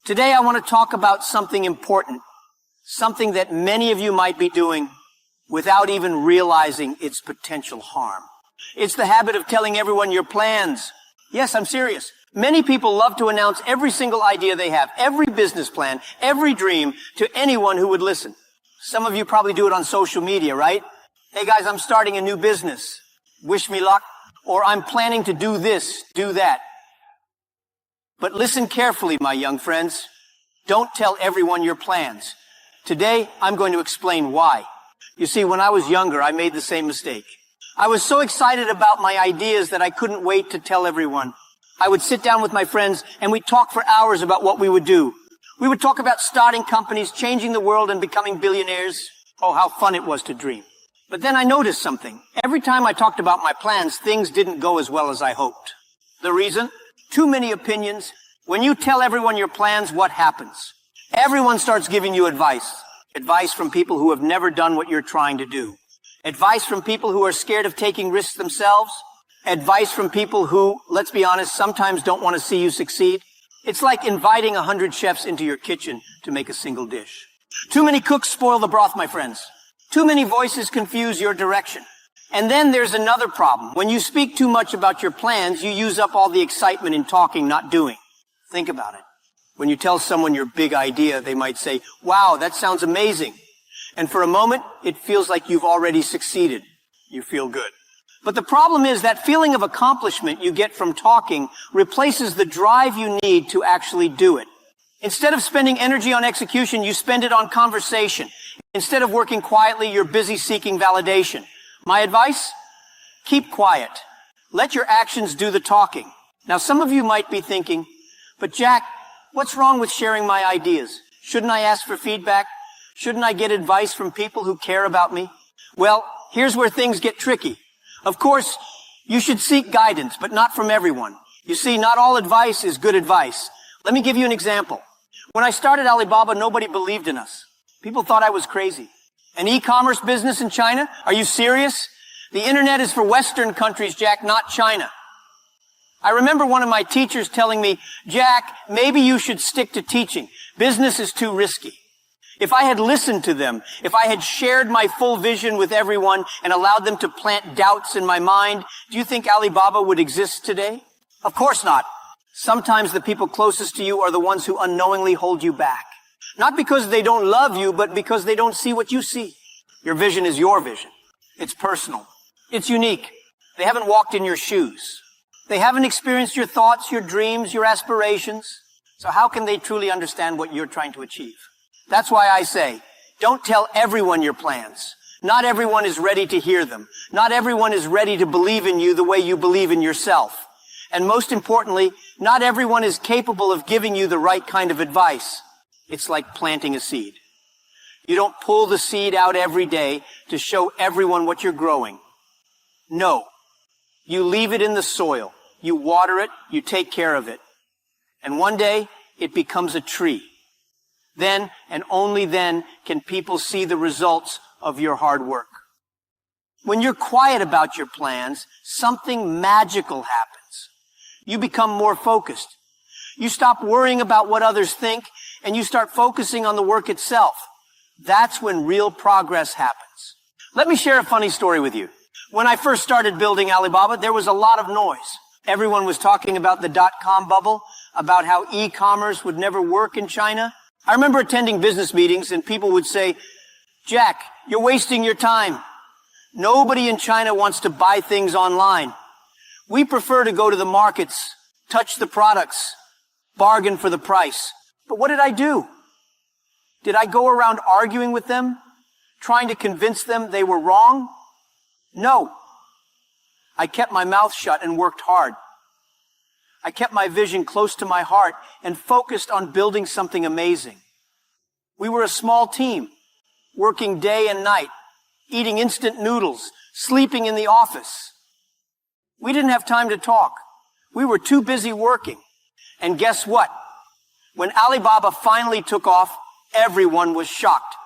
Today I want to talk about something important, something that many of you might be doing without even realizing its potential harm. It's the habit of telling everyone your plans. Yes, I'm serious. Many people love to announce every single idea they have, every business plan, every dream to anyone who would listen. Some of you probably do it on social media, right? Hey guys, I'm starting a new business. Wish me luck. Or I'm planning to do this, do that. But listen carefully, my young friends. Don't tell everyone your plans. Today, I'm going to explain why. You see, when I was younger, I made the same mistake. I was so excited about my ideas that I couldn't wait to tell everyone. I would sit down with my friends and we'd talk for hours about what we would do. We would talk about starting companies, changing the world, and becoming billionaires. Oh, how fun it was to dream. But then I noticed something. Every time I talked about my plans, things didn't go as well as I hoped. The reason? Too many opinions. When you tell everyone your plans, what happens? Everyone starts giving you advice. Advice from people who have never done what you're trying to do. Advice from people who are scared of taking risks themselves. Advice from people who, let's be honest, sometimes don't want to see you succeed. It's like inviting 100 chefs into your kitchen to make a single dish. Too many cooks spoil the broth, my friends. Too many voices confuse your direction. And then there's another problem. When you speak too much about your plans, you use up all the excitement in talking, not doing. Think about it. When you tell someone your big idea, they might say, wow, that sounds amazing. And for a moment, it feels like you've already succeeded. You feel good. But the problem is that feeling of accomplishment you get from talking replaces the drive you need to actually do it. Instead of spending energy on execution, you spend it on conversation. Instead of working quietly, you're busy seeking validation. My advice? Keep quiet. Let your actions do the talking. Now, some of you might be thinking, but Jack, what's wrong with sharing my ideas? Shouldn't I ask for feedback? Shouldn't I get advice from people who care about me? Well, here's where things get tricky. Of course, you should seek guidance, but not from everyone. You see, not all advice is good advice. Let me give you an example. When I started Alibaba, nobody believed in us. People thought I was crazy. An e-commerce business in China? Are you serious? The internet is for Western countries, Jack, not China. I remember one of my teachers telling me, Jack, maybe you should stick to teaching. Business is too risky. If I had listened to them, if I had shared my full vision with everyone and allowed them to plant doubts in my mind, do you think Alibaba would exist today? Of course not. Sometimes the people closest to you are the ones who unknowingly hold you back. Not because they don't love you, but because they don't see what you see. Your vision is your vision. It's personal. It's unique. They haven't walked in your shoes. They haven't experienced your thoughts, your dreams, your aspirations. So how can they truly understand what you're trying to achieve? That's why I say, don't tell everyone your plans. Not everyone is ready to hear them. Not everyone is ready to believe in you the way you believe in yourself. And most importantly, not everyone is capable of giving you the right kind of advice. It's like planting a seed. You don't pull the seed out every day to show everyone what you're growing. No. You leave it in the soil. You water it. You take care of it. And one day, it becomes a tree. Then, and only then, can people see the results of your hard work. When you're quiet about your plans, something magical happens. You become more focused. You stop worrying about what others think, and you start focusing on the work itself. That's when real progress happens. Let me share a funny story with you. When I first started building Alibaba, there was a lot of noise. Everyone was talking about the dot-com bubble, about how e-commerce would never work in China. I remember attending business meetings and people would say, Jack, you're wasting your time. Nobody in China wants to buy things online. We prefer to go to the markets, touch the products, bargain for the price. But what did I do? Did I go around arguing with them, trying to convince them they were wrong? No. I kept my mouth shut and worked hard. I kept my vision close to my heart and focused on building something amazing. We were a small team, working day and night, eating instant noodles, sleeping in the office. We didn't have time to talk. We were too busy working. And guess what? When Alibaba finally took off, everyone was shocked.